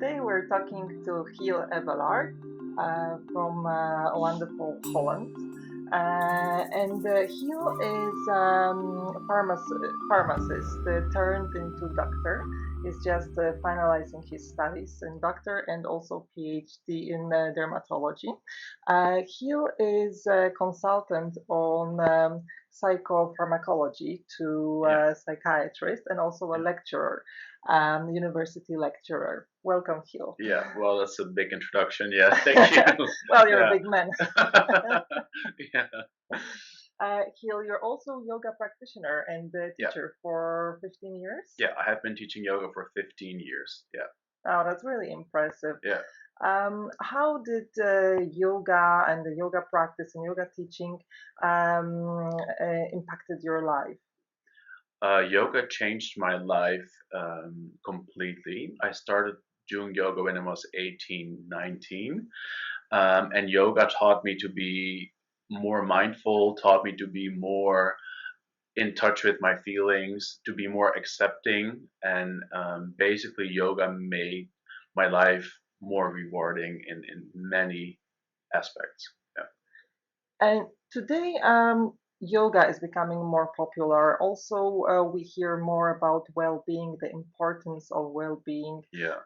Today we're talking to Chiel Ebbelaar from wonderful Holland. Chiel is pharmacist turned into doctor. He's just finalizing his studies in doctor and also Ph.D. in dermatology. Chiel is a consultant on psychopharmacology to psychiatrist and also a lecturer, university lecturer. Welcome, Chiel. Yeah, well, that's a big introduction. Yeah, thank you. Well, you're a big man. Yeah. Chiel, you're also yoga practitioner and teacher for 15 years? Yeah, I have been teaching yoga for 15 years. Yeah. Oh, that's really impressive. Yeah. How did yoga and the yoga practice and yoga teaching impacted your life? Yoga changed my life completely. I started doing yoga when I was 18, 19. And yoga taught me to be more mindful, taught me to be more in touch with my feelings, to be more accepting. And basically, yoga made my life more rewarding in many aspects. Yeah. And today, yoga is becoming more popular. Also, we hear more about well-being, the importance of well-being. Yeah.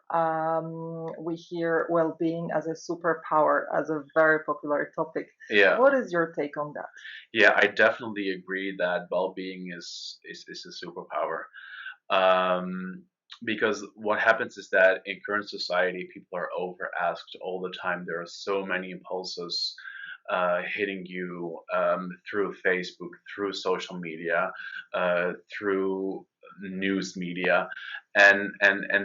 We hear well-being as a superpower, as a very popular topic. Yeah. What is your take on that? Yeah, I definitely agree that well-being is a superpower. Because what happens is that in current society, people are over asked all the time. There are so many impulses hitting you through Facebook, through social media, through news media, and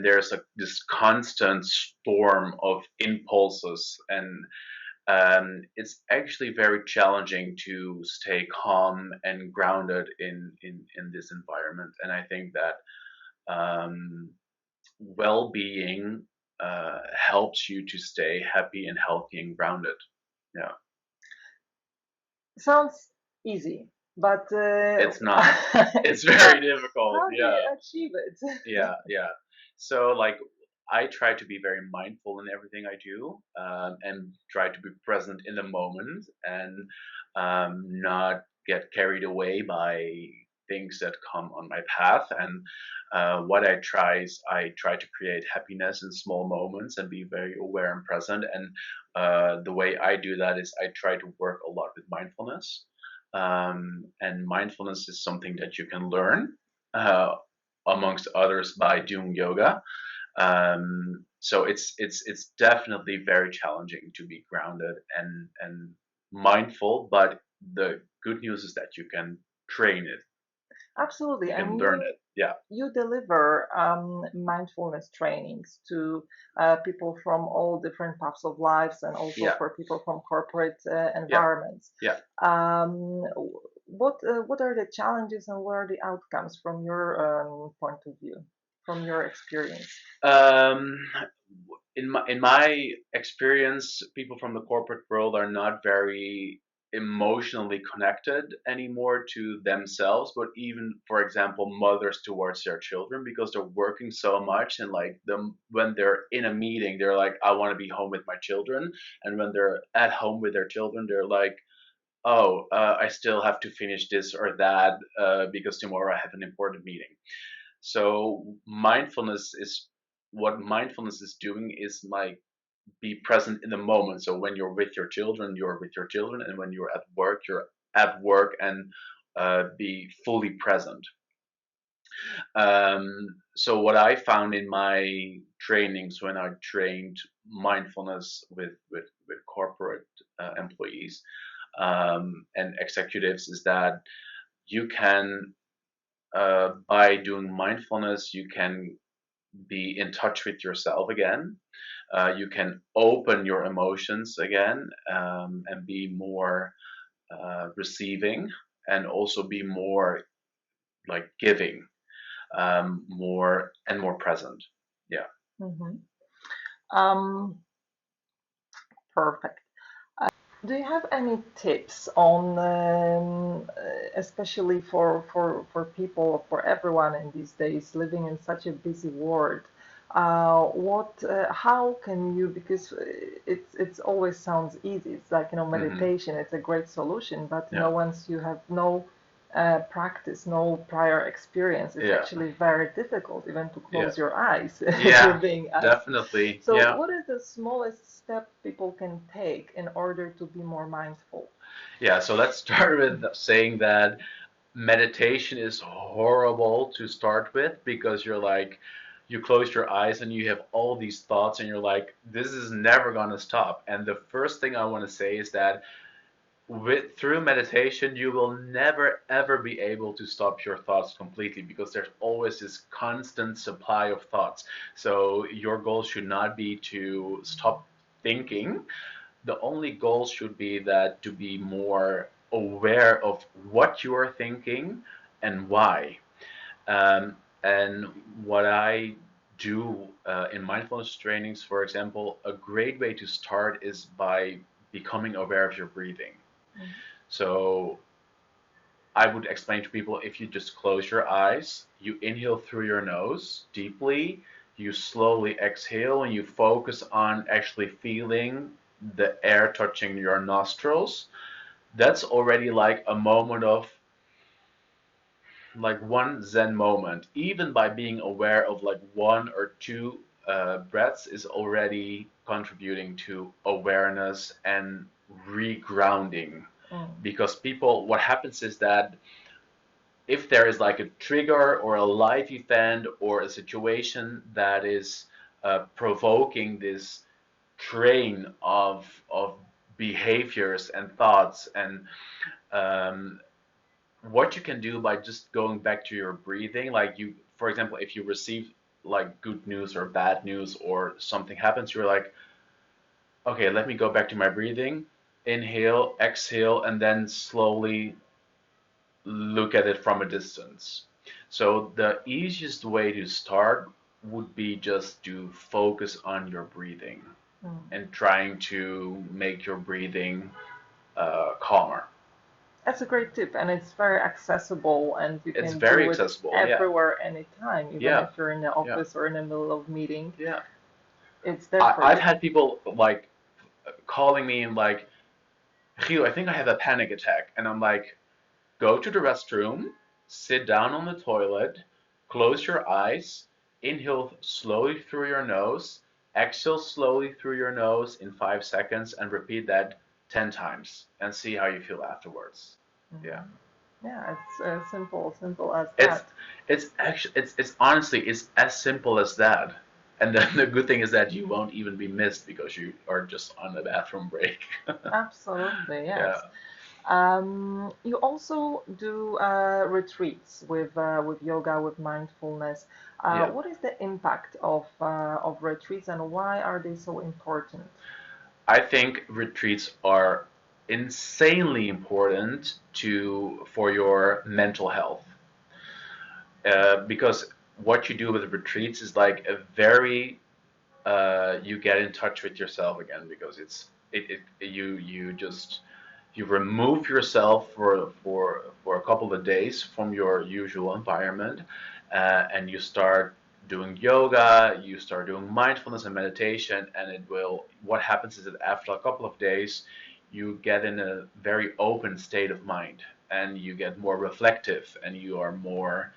there's this constant storm of impulses, and it's actually very challenging to stay calm and grounded in this environment. And I think that well-being helps you to stay happy and healthy and grounded. Yeah. Sounds easy, but It's not. It's very difficult. How do you achieve it? Yeah. So like, I try to be very mindful in everything I do, and try to be present in the moment, and not get carried away by things that come on my path. And what I try to create happiness in small moments and be very aware and present. And the way I do that is I try to work a lot with mindfulness. And mindfulness is something that you can learn, amongst others, by doing yoga. So it's definitely very challenging to be grounded and mindful, but the good news is that you can train it. Absolutely. You can And learn it. Yeah. you deliver mindfulness trainings to people from all different paths of lives and also Yeah. for people from corporate environments. Yeah. Um, what are the challenges and what are the outcomes from your point of view, from your experience? In my experience, people from the corporate world are not very emotionally connected anymore to themselves, but even, for example, mothers towards their children, because they're working so much, and like them when they're in a meeting, they're like, I want to be home with my children. And when they're at home with their children, they're like, oh, I still have to finish this or that, because tomorrow I have an important meeting. So mindfulness is doing is like be present in the moment. So when you're with your children, you're with your children, and when you're at work, and be fully present. So what I found in my trainings when I trained mindfulness with corporate employees, and executives, is that you can, by doing mindfulness, you can be in touch with yourself again. You can open your emotions again, and be more receiving, and also be more like giving, more and more present. Yeah. Mm-hmm. Um, Perfect. Do you have any tips on, especially for people, for everyone in these days living in such a busy world? How can you, because it's always sounds easy. It's like, Hmm. meditation, it's a great solution, but Yeah. once you have no practice, no prior experience, it's Yeah. actually very difficult even to Yeah. close your eyes if you're Yeah. being asked. Definitely. So, Yeah. what is the smallest step people can take in order to be more mindful? Yeah. So let's start with saying that meditation is horrible to start with because you're like, you close your eyes and you have all these thoughts and you're like, this is never going to stop. And the first thing I want to say is that through meditation, you will never ever be able to stop your thoughts completely because there's always this constant supply of thoughts. So your goal should not be to stop thinking. The only goal should be that to be more aware of what you are thinking and why. And what I do in mindfulness trainings, for example, a great way to start is by becoming aware of your breathing. Mhm. So I would explain to people, if you just close your eyes, you inhale through your nose deeply, you slowly exhale, and you focus on actually feeling the air touching your nostrils. That's already like a moment of, like, one Zen moment. Even by being aware of like one or two breaths is already contributing to awareness and regrounding. Mm. Because people, what happens is that if there is like a trigger or a life event or a situation that is provoking this train of behaviors and thoughts, and um, what you can do by just going back to your breathing, like, you, for example, if you receive like good news or bad news or something happens, you're like, okay, let me go back to my breathing, inhale, exhale, and then slowly look at it from a distance. So the easiest way to start would be just to focus on your breathing Mm. and trying to make your breathing calmer. That's a great tip, and it's very accessible, and you It's can very do it accessible. Yeah, everywhere, anytime, even yeah, if you're in the yeah, office or in the middle of meeting. yeah. It's there for I've you. had people like calling me and like, Gio, I think I have a panic attack. And I'm like, go to the restroom, sit down on the toilet, close your eyes, inhale slowly through your nose, exhale slowly through your nose in 5 seconds, and repeat that 10 times and see how you feel afterwards. Yeah. Mhm. Yeah, it's simple, simple as It's that. it's actually it's honestly it's as simple as that. And then the good thing is that you won't even be missed because you are just on the bathroom break. Absolutely, Yeah. yes. You also do retreats with yoga, with mindfulness. Yeah. What is the impact of retreats, and why are they so important? I think retreats are insanely important to for your mental health, because what you do with retreats is like a very you get in touch with yourself again, because you just you remove yourself for a couple of days from your usual environment, and you start doing yoga, you start doing mindfulness and meditation, and it will, what happens is that after a couple of days you get in a very open state of mind, and you get more reflective, and you are more,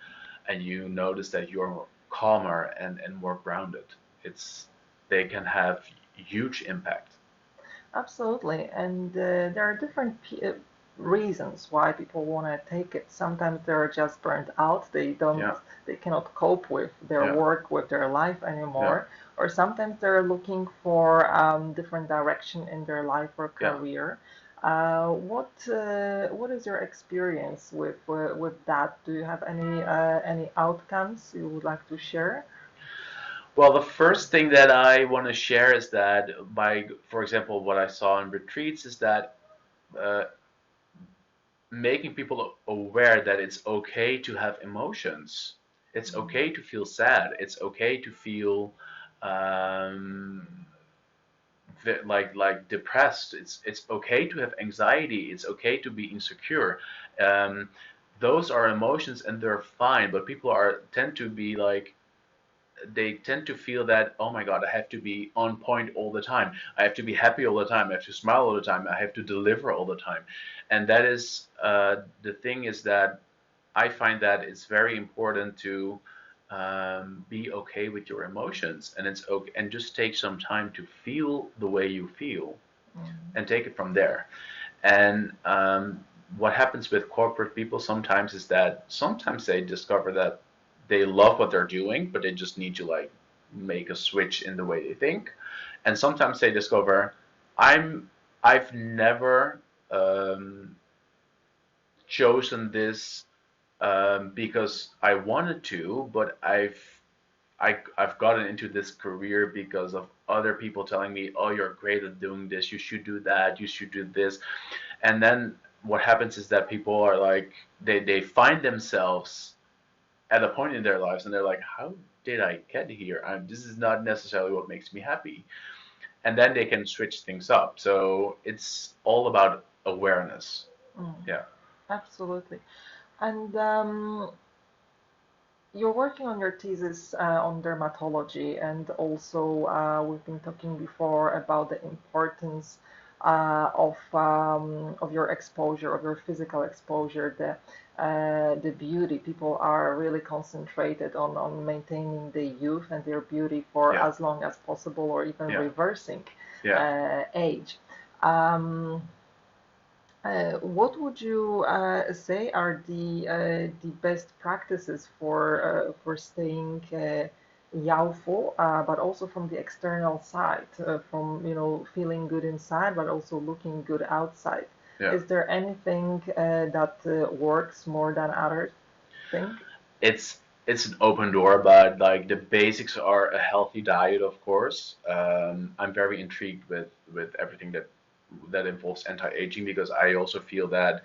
and you notice that you're calmer and more grounded. It's They can have huge impact. Absolutely, and there are different reasons why people want to take it. Sometimes they're just burnt out; Yeah, they cannot cope with their yeah, work, with their life yeah, anymore. Or sometimes they're looking for different direction in their life or yeah. career. What is your experience with that? Do you have any outcomes you would like to share? Well, the first thing that I want to share is that, by, for example, what I saw in retreats is that uh, making people aware that it's okay to have emotions. It's okay to feel sad. It's okay to feel um, like depressed. It's okay to have anxiety. It's okay to be insecure. Um, those are emotions and they're fine. But people are tend to be like, they tend to feel that, oh my god, I have to be on point all the time, I have to be happy all the time, I have to smile all the time, I have to deliver all the time. And that is the thing is that I find that it's very important to be okay with your emotions, and it's okay, and just take some time to feel the way you feel, Mm. and take it from there. And what happens with corporate people sometimes is that sometimes they discover that they love what they're doing, but they just need to like make a switch in the way they think. And sometimes they discover I'm I've never um, chosen this because I wanted to, but I've gotten into this career because of other people telling me, "Oh, you're great at doing this. You should do that. You should do this." And then what happens is that people are like, they find themselves at a point in their lives, and they're like, "How did I get here? This is not necessarily what makes me happy." And then they can switch things up. So it's all about awareness. Mm. Yeah. Absolutely. And you're working on your thesis on dermatology, and also we've been talking before about the importance of your exposure, of your physical exposure, the beauty. People are really concentrated on maintaining the youth and their beauty for Yeah. as long as possible, or even Yeah. reversing Yeah. age. Um, what would you say are the best practices for staying youthful, but also from the external side, from feeling good inside, but also looking good outside? Yeah. Is there anything that works more than others? Think. It's an open door, but like the basics are a healthy diet, of course. I'm very intrigued with everything that involves anti-aging, because I also feel that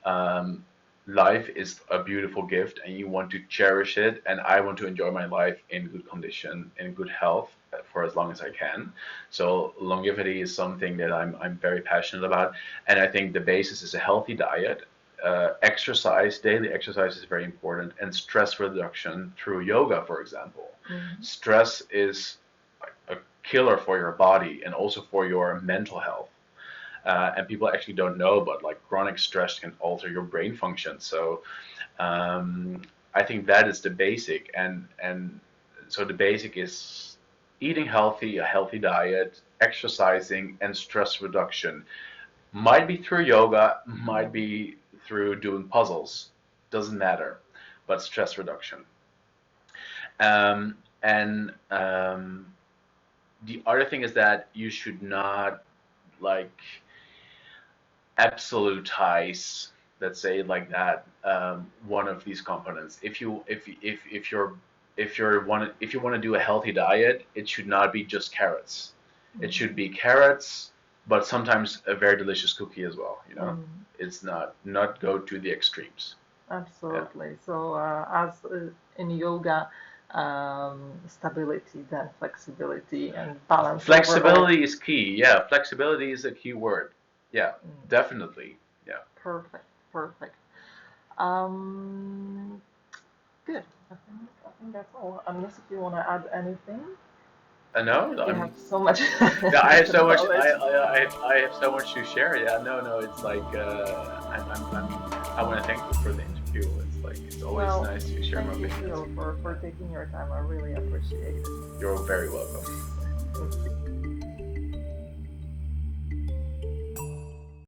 um, life is a beautiful gift, and you want to cherish it. And I want to enjoy my life in good condition, in good health, for as long as I can. So longevity is something that I'm very passionate about, and I think the basis is a healthy diet. Exercise, daily exercise is very important, and stress reduction through yoga, for example. Mhm. Stress is a killer for your body and also for your mental health. And people actually don't know, but like chronic stress can alter your brain function. So I think that is the basic, and so the basic is eating healthy, a healthy diet, exercising, and stress reduction. Might be through yoga, might Mhm. be through doing puzzles, doesn't matter, but stress reduction. And the other thing is that you should not like absolutize, let's say it like that, one of these components. If you want to do a healthy diet, it should not be just carrots. It should Mhm. be carrots, but sometimes a very delicious cookie as well. Mhm. It's not go to the extremes. Yeah. Absolutely. So, as in yoga, stability, then flexibility and balance overall. Flexibility is key. Yeah, flexibility is a key word. Yeah, Mm, definitely. Yeah. perfect, perfect. Um, good. I think that's all. Unless if you want to add anything, No, we have I'm so much Yeah, I have so much. knowledge. I have so much to share. Yeah, no. It's like I want to thank you for the interview. It's like it's always Well, nice to share my thank you, opinions. Chiel, for Yeah, taking your time. I really appreciate it. you're very welcome.